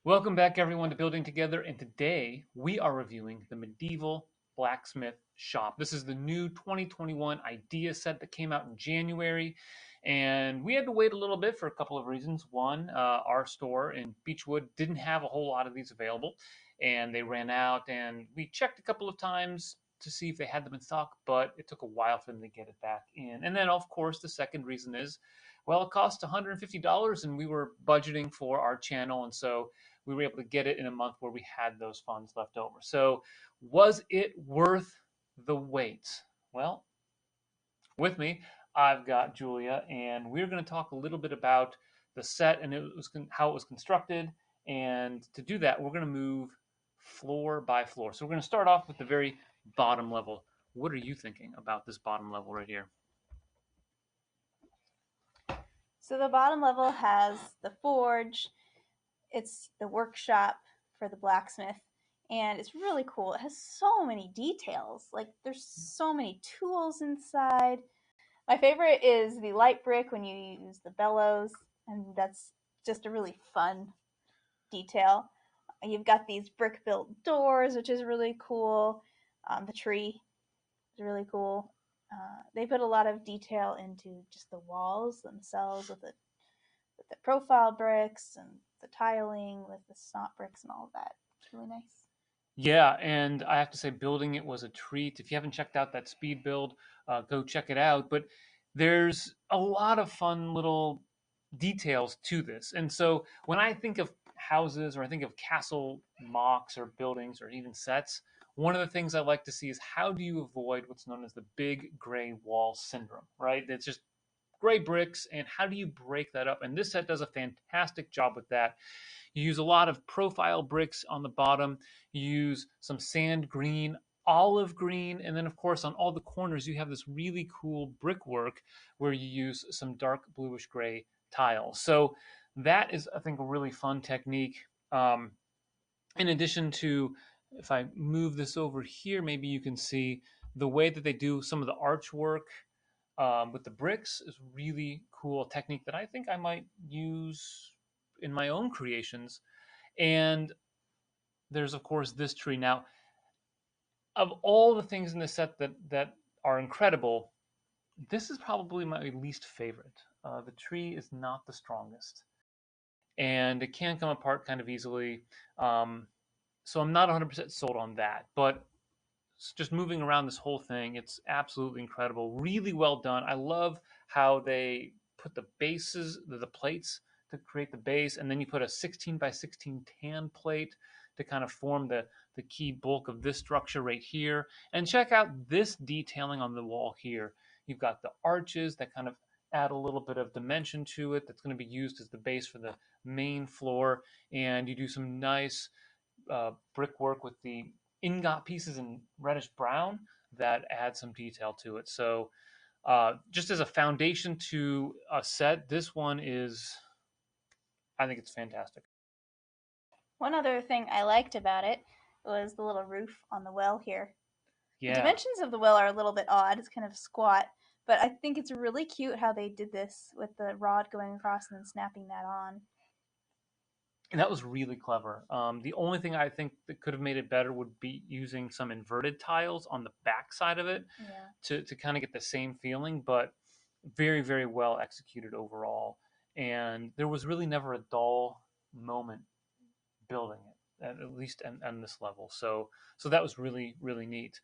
Welcome back, everyone, to Building Together, and today we are reviewing the Medieval Blacksmith Shop. This is the new 2021 idea set that came out in January, and we had to wait a little bit for a couple of reasons. One, our store in Beechwood didn't have a whole lot of these available, and they ran out, and we checked a couple of times to see if they had them in stock, but it took a while for them to get it back in. And then, of course, the second reason is, well, it cost $150, and we were budgeting for our channel, and so we were able to get it in a month where we had those funds left over. So, was it worth the wait? Well, with me, I've got Julia, and we're going to talk a little bit about the set and how it was constructed. And to do that, we're going to move floor by floor. So, we're going to start off with the very bottom level. What are you thinking about this bottom level right here? So the bottom level has the forge, it's the workshop for the blacksmith, and it's really cool. It has so many details. Like there's so many tools inside. My favorite is the light brick when you use the bellows, and that's just a really fun detail. You've got these brick built doors, which is really cool. The tree is really cool. They put a lot of detail into just the walls themselves with the profile bricks and the tiling with the snot bricks and all of that. It's really nice. Yeah, and I have to say, building it was a treat. If you haven't checked out that speed build, go check it out. But there's a lot of fun little details to this. And so when I think of houses or I think of castle mocks or buildings or even sets, one of the things I like to see is how do you avoid what's known as the big gray wall syndrome, right? It's just gray bricks, and how do you break that up? And this set does a fantastic job with that. You use a lot of profile bricks on the bottom. You use some sand green, olive green, and then of course on all the corners you have this really cool brickwork where you use some dark bluish gray tiles. So that is, I think, a really fun technique. In addition to, if I move this over here, maybe you can see the way that they do some of the archwork with the bricks is really cool technique that I think I might use in my own creations. And there's of course this tree. Now, of all the things in the set that are incredible, this is probably my least favorite. The tree is not the strongest, and it can come apart kind of easily. So I'm not 100% sold on that. But just moving around this whole thing, it's absolutely incredible. Really well done. I love how they put the bases, the plates to create the base, and then you put a 16 by 16 tan plate to kind of form the key bulk of this structure right here. And check out this detailing on the wall here. You've got the arches that kind of add a little bit of dimension to it that's going to be used as the base for the main floor. And you do some nice brickwork with the ingot pieces in reddish brown that add some detail to it. So just as a foundation to a set, this one is, I think it's fantastic. One other thing I liked about it was the little roof on the well here. The Yeah. dimensions of the well are a little bit odd. It's kind of squat, but I think it's really cute how they did this with the rod going across and then snapping that on. And that was really clever. The only thing I think that could have made it better would be using some inverted tiles on the back side of it Yeah. to kind of get the same feeling, but very, very well executed overall. And there was really never a dull moment building it, at least on this level. So that was really, really neat.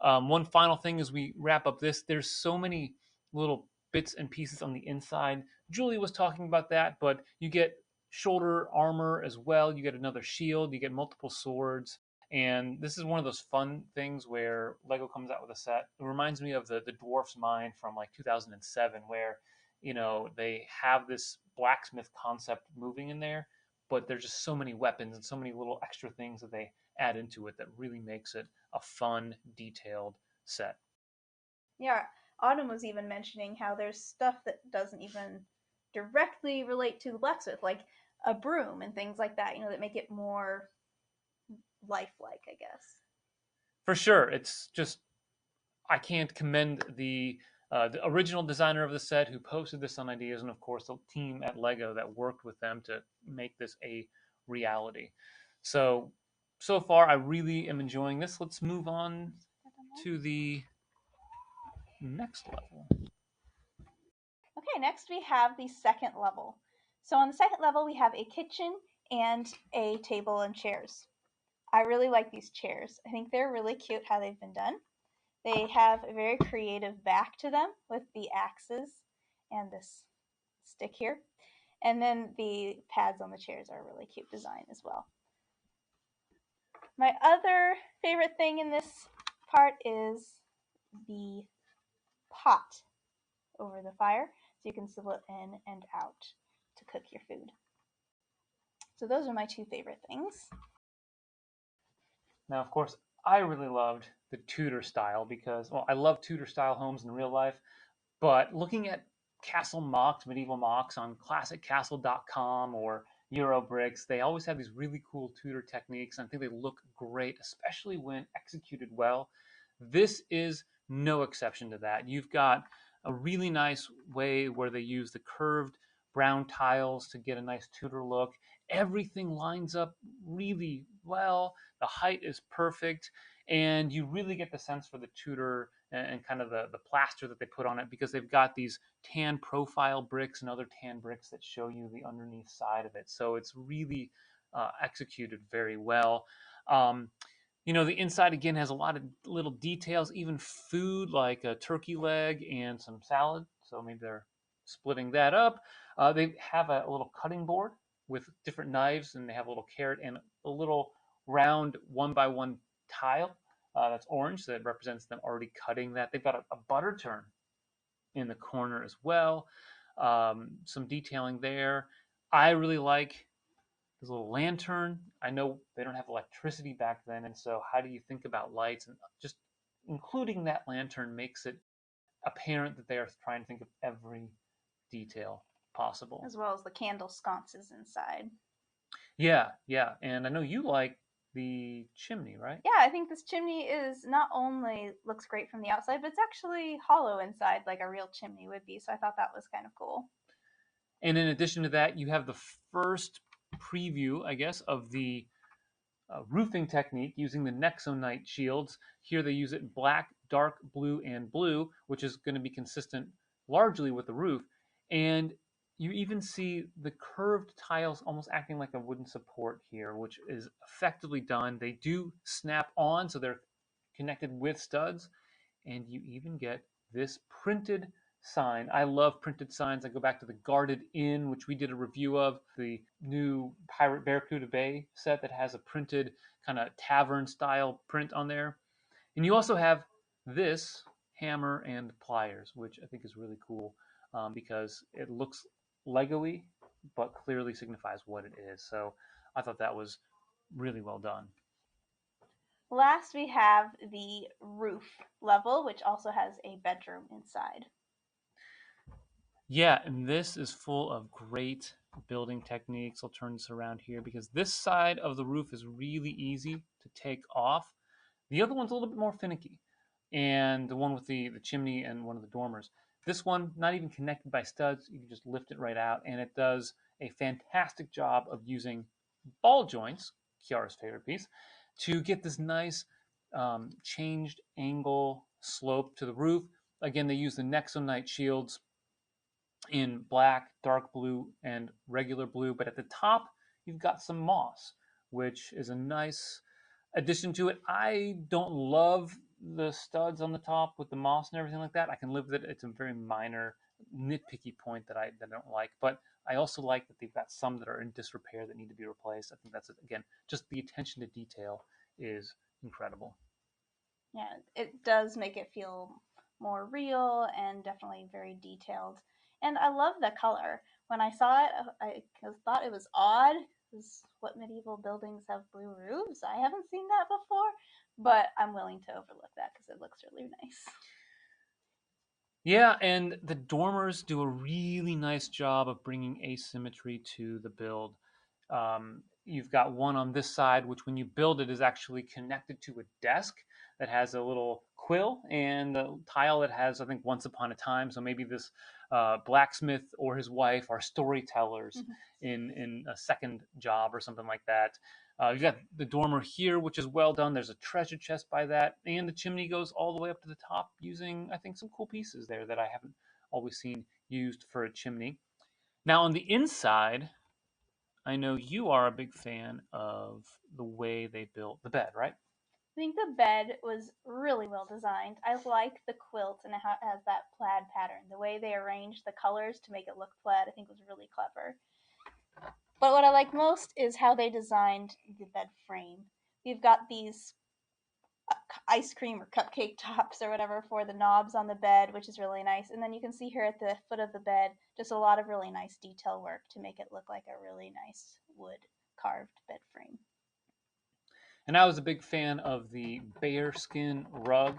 One final thing as we wrap up this, there's so many little bits and pieces on the inside. Julie was talking about that, but you get shoulder armor as well. You get another shield. You get multiple swords. And this is one of those fun things where Lego comes out with a set. It reminds me of the Dwarf's Mine from like 2007, where they have this blacksmith concept moving in there, but there's just so many weapons and so many little extra things that they add into it that really makes it a fun, detailed set. Yeah, Autumn was even mentioning how there's stuff that doesn't even directly relate to the blacksmith, like a broom and things like that, that make it more lifelike, I guess. For sure, it's just I can't commend the original designer of the set who posted this on ideas, and of course the team at Lego that worked with them to make this a reality. So, so far, I really am enjoying this. Let's move on to the next level. Okay, next we have the second level. So on the second level, we have a kitchen and a table and chairs. I really like these chairs. I think they're really cute how they've been done. They have a very creative back to them with the axes and this stick here. And then the pads on the chairs are a really cute design as well. My other favorite thing in this part is the pot over the fire so you can swivel it in and out to cook your food. So those are my two favorite things. Now, of course, I really loved the Tudor style because, well, I love Tudor style homes in real life, but looking at castle mocks, medieval mocks on classiccastle.com or Eurobricks, they always have these really cool Tudor techniques. And I think they look great, especially when executed well. This is no exception to that. You've got a really nice way where they use the curved brown tiles to get a nice Tudor look. Everything lines up really well. The height is perfect, and you really get the sense for the Tudor and kind of the plaster that they put on it because they've got these tan profile bricks and other tan bricks that show you the underneath side of it. So it's really executed very well. Um, the inside again has a lot of little details, even food like a turkey leg and some salad. So maybe they're splitting that up. They have a little cutting board with different knives, and they have a little carrot and a little round 1 by 1 tile that's orange that represents them already cutting that. They've got a butter turn in the corner as well. Some detailing there. I really like this little lantern. I know they don't have electricity back then, and so how do you think about lights? And just including that lantern makes it apparent that they are trying to think of every detail possible. As well as the candle sconces inside. Yeah, yeah. And I know you like the chimney, right? Yeah, I think this chimney is not only looks great from the outside, but it's actually hollow inside like a real chimney would be. So I thought that was kind of cool. And in addition to that, you have the first preview, I guess, of the roofing technique using the Nexonite shields. Here they use it black, dark blue, and blue, which is going to be consistent largely with the roof. And you even see the curved tiles almost acting like a wooden support here, which is effectively done. They do snap on, so they're connected with studs, and you even get this printed sign. I love printed signs. I go back to the Guarded Inn, which we did a review of, the new Pirate Barracuda Bay set that has a printed kind of tavern style print on there. And you also have this hammer and pliers, which I think is really cool because it looks Lego-y, but clearly signifies what it is. So I thought that was really well done. Last, we have the roof level, which also has a bedroom inside. Yeah, and this is full of great building techniques. I'll turn this around here because this side of the roof is really easy to take off. The other one's a little bit more finicky, and the one with the chimney and one of the dormers. This one, not even connected by studs, you can just lift it right out, and it does a fantastic job of using ball joints, Kiara's favorite piece, to get this nice changed angle slope to the roof. Again, they use the Nexonite shields in black, dark blue, and regular blue. But at the top, you've got some moss, which is a nice addition to it. I don't love the studs on the top with the moss and everything like that. I can live with it. It's a very minor, nitpicky point that I don't like. But I also like that they've got some that are in disrepair that need to be replaced. I think that's, again, just the attention to detail is incredible. Yeah, it does make it feel more real and definitely very detailed. And I love the color. When I saw it, I thought it was odd because what medieval buildings have blue roofs? I haven't seen that before, but I'm willing to overlook that because it looks really nice. Yeah, and the dormers do a really nice job of bringing asymmetry to the build. You've got one on this side, which when you build it is actually connected to a desk that has a little quill and the tile that has, I think, Once Upon a Time. So maybe this blacksmith or his wife are storytellers in a second job or something like that. You've got the dormer here, which is well done. There's a treasure chest by that, and the chimney goes all the way up to the top using, I think, some cool pieces there that I haven't always seen used for a chimney. Now on the inside, I know you are a big fan of the way they built the bed, right? I think the bed was really well designed. I like the quilt and how it has that plaid pattern. The way they arranged the colors to make it look plaid, I think was really clever. But what I like most is how they designed the bed frame. We've got these ice cream or cupcake tops or whatever for the knobs on the bed, which is really nice. And then you can see here at the foot of the bed just a lot of really nice detail work to make it look like a really nice wood carved bed frame. And I was a big fan of the bearskin rug.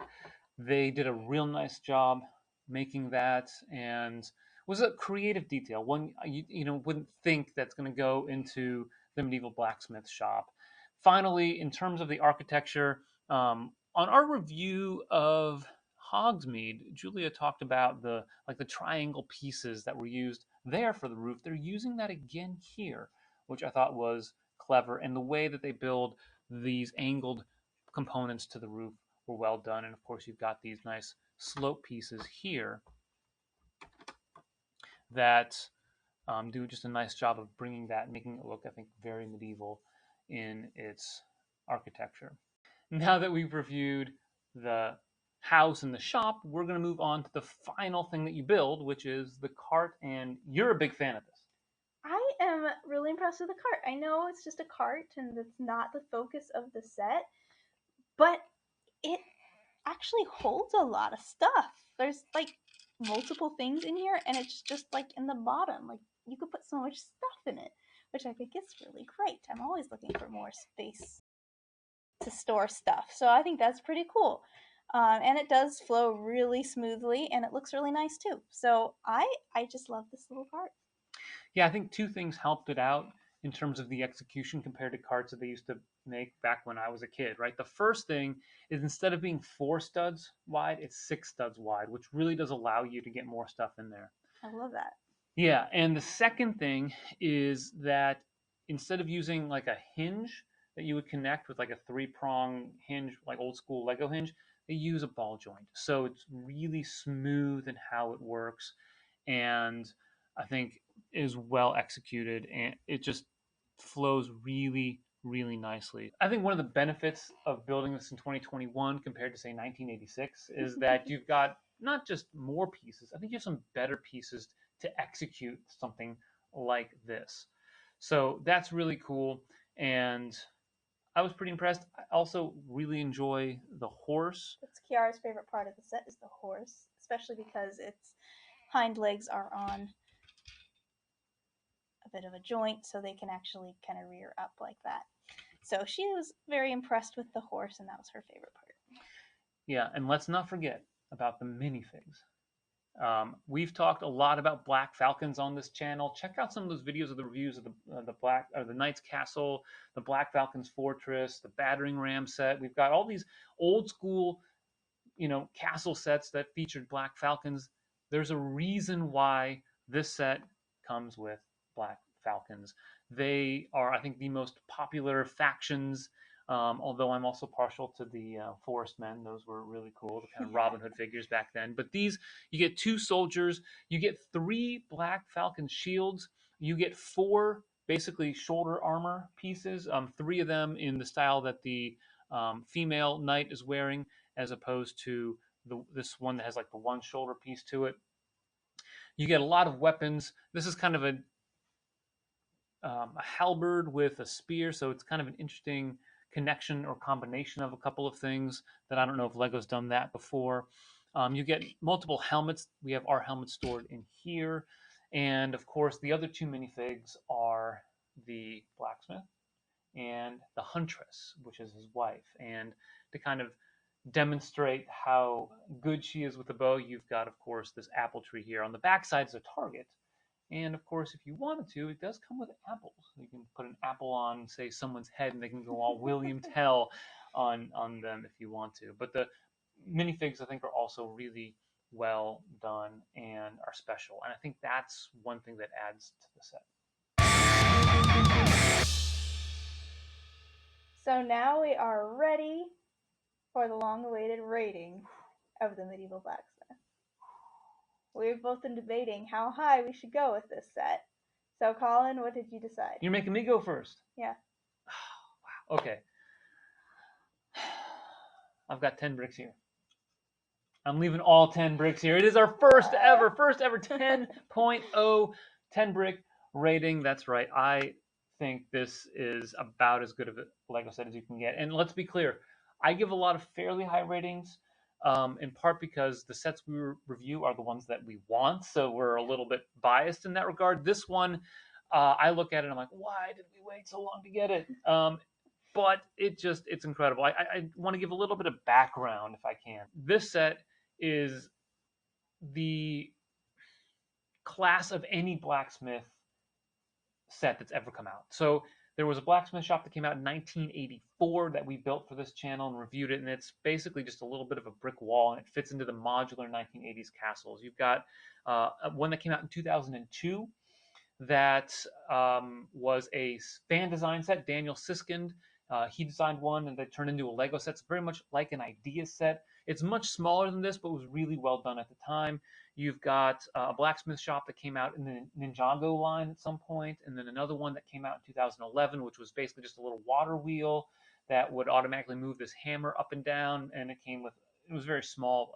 They did a real nice job making that, and was a creative detail. One you wouldn't think that's going to go into the medieval blacksmith shop. Finally, in terms of the architecture, on our review of Hogsmeade, Julia talked about the triangle pieces that were used there for the roof. They're using that again here, which I thought was clever, and the way that they build these angled components to the roof were well done. And of course, you've got these nice slope pieces here that do just a nice job of bringing that, making it look, I think, very medieval in its architecture. Now that we've reviewed the house and the shop, we're going to move on to the final thing that you build, which is the cart. And you're a big fan of this. I am really impressed with the cart. I know it's just a cart and it's not the focus of the set, but it actually holds a lot of stuff. There's like multiple things in here, and it's just like in the bottom. Like you could put so much stuff in it, which I think is really great. I'm always looking for more space to store stuff, so I think that's pretty cool. And it does flow really smoothly, and it looks really nice too. So I just love this little cart. Yeah, I think two things helped it out in terms of the execution compared to carts that they used to make back when I was a kid, right? The first thing is instead of being 4 studs wide, it's 6 studs wide, which really does allow you to get more stuff in there. I love that. Yeah, and the second thing is that instead of using like a hinge that you would connect with like a 3 prong hinge, like old school Lego hinge, they use a ball joint. So it's really smooth in how it works, and I think is well executed, and it just flows really, really nicely. I think one of the benefits of building this in 2021 compared to say 1986 is that you've got not just more pieces, I think you have some better pieces to execute something like this. So that's really cool. And I was pretty impressed. I also really enjoy the horse. That's Kiara's favorite part of the set is the horse, especially because its hind legs are on a bit of a joint, so they can actually kind of rear up like that. So she was very impressed with the horse, and that was her favorite part. Yeah, and let's not forget about the minifigs. We've talked a lot about Black Falcons on this channel. Check out some of those videos of the reviews of the Knight's Castle, the Black Falcon's Fortress, the Battering Ram set. We've got all these old school, castle sets that featured Black Falcons. There's a reason why this set comes with Black Falcons. They are, I think, the most popular factions. Although I'm also partial to the Forest Men; those were really cool, the kind of Robin Hood figures back then. But these, you get 2 soldiers, you get 3 Black Falcon shields, you get 4 basically shoulder armor pieces. 3 of them in the style that the female knight is wearing, as opposed to this one that has like the one shoulder piece to it. You get a lot of weapons. This is kind of a halberd with a spear, so it's kind of an interesting connection or combination of a couple of things that I don't know if Lego's done that before. You get multiple helmets. We have our helmets stored in here. And of course, the other 2 minifigs are the blacksmith and the huntress, which is his wife. And to kind of demonstrate how good she is with the bow, you've got, of course, this apple tree here. On the backside is a target. And of course, if you wanted to, it does come with apples. You can put an apple on, say, someone's head, and they can go all William Tell on them if you want to. But the minifigs, I think, are also really, well done and are special. And I think that's one thing that adds to the set. So now we are ready for the long-awaited rating of the Medieval Blacksmith. We've both been debating how high we should go with this set. So Colin, what did you decide? You're making me go first. Yeah. Wow. Okay. I've got 10 bricks here. I'm leaving all 10 bricks here. It is our first ever 10.0 10 brick rating. That's right. I think this is about as good of a Lego set as you can get. And let's be clear, I give a lot of fairly high ratings, in part because the sets we review are the ones that we want. So we're a little bit biased in that regard. This one, I look at it and I'm like, why did we wait so long to get it? But it's incredible. I want to give a little bit of background if I can. This set is the class of any blacksmith set that's ever come out. So there was a blacksmith shop that came out in 1984 that we built for this channel and reviewed it, and it's basically just a little bit of a brick wall, and it fits into the modular 1980s castles. You've got one that came out in 2002 that was a fan design set. Daniel Siskind, he designed one, and they turned into a Lego set. It's very much like an idea set. It's much smaller than this, but was really well done at the time. You've got a blacksmith shop that came out in the Ninjago line at some point, and then another one that came out in 2011, which was basically just a little water wheel that would automatically move this hammer up and down, and it was very small,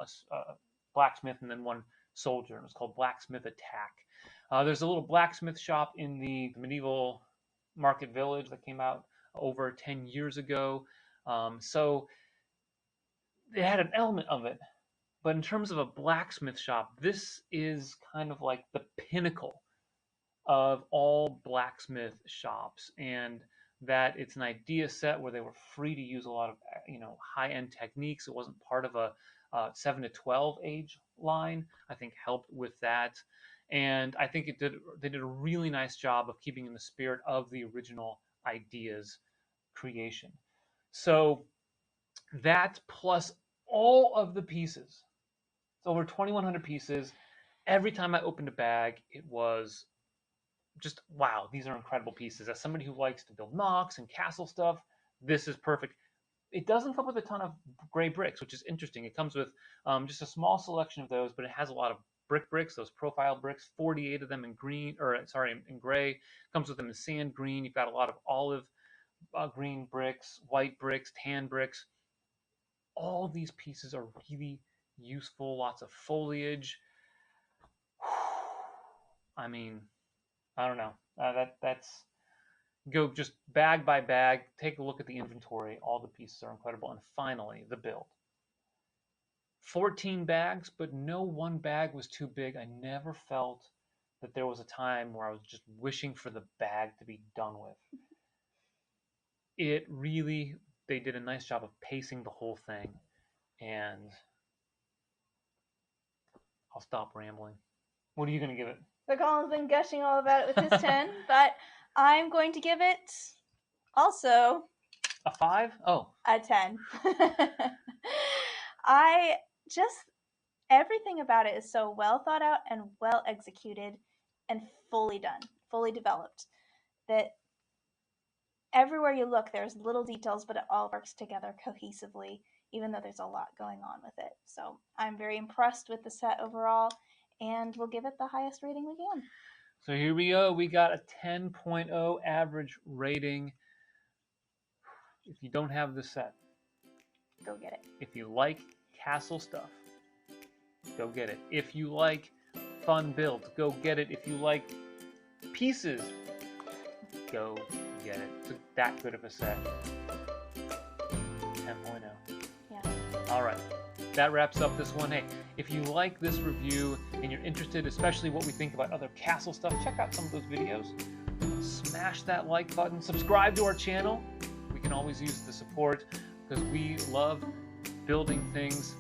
blacksmith and then one soldier. It was called Blacksmith Attack. There's a little blacksmith shop in the medieval market village that came out over 10 years ago. So it had an element of it. But in terms of a blacksmith shop, this is kind of like the pinnacle of all blacksmith shops. And that it's an idea set where they were free to use a lot of high-end techniques. It wasn't part of a 7 to 12 age line. I think helped with that. And I think they did a really nice job of keeping in the spirit of the original ideas creation. So that plus all of the pieces, it's over 2,100 pieces. Every time I opened a bag, it was just, wow, these are incredible pieces. As somebody who likes to build MOCs and castle stuff, this is perfect. It doesn't come with a ton of gray bricks, which is interesting. It comes with just a small selection of those, but it has a lot of brick bricks, those profile bricks, 48 of them in in gray. Comes with them in sand green. You've got a lot of olive green bricks, white bricks, tan bricks. All these pieces are really useful, lots of foliage. I mean, I don't know. That's go just bag by bag, take a look at the inventory. All the pieces are incredible. And finally, the build. 14 bags, but no one bag was too big. I never felt that there was a time where I was just wishing for the bag to be done with. They did a nice job of pacing the whole thing, and I'll stop rambling. What are you going to give it? So Colin's been gushing all about it with his 10, but I'm going to give it also a 5? Oh, a 10. Everything about it is so well thought out and well executed and fully done, fully developed, that everywhere you look, there's little details, but it all works together cohesively, even though there's a lot going on with it. So I'm very impressed with the set overall, and we'll give it the highest rating we can. So here we go. We got a 10.0 average rating. If you don't have this set, go get it. If you like castle stuff, go get it. If you like fun builds, go get it. If you like pieces, go get it. It's that good of a set. 10.0. Yeah. All right. That wraps up this one. Hey, if you like this review and you're interested, especially what we think about other castle stuff, check out some of those videos. Smash that like button. Subscribe to our channel. We can always use the support because we love building things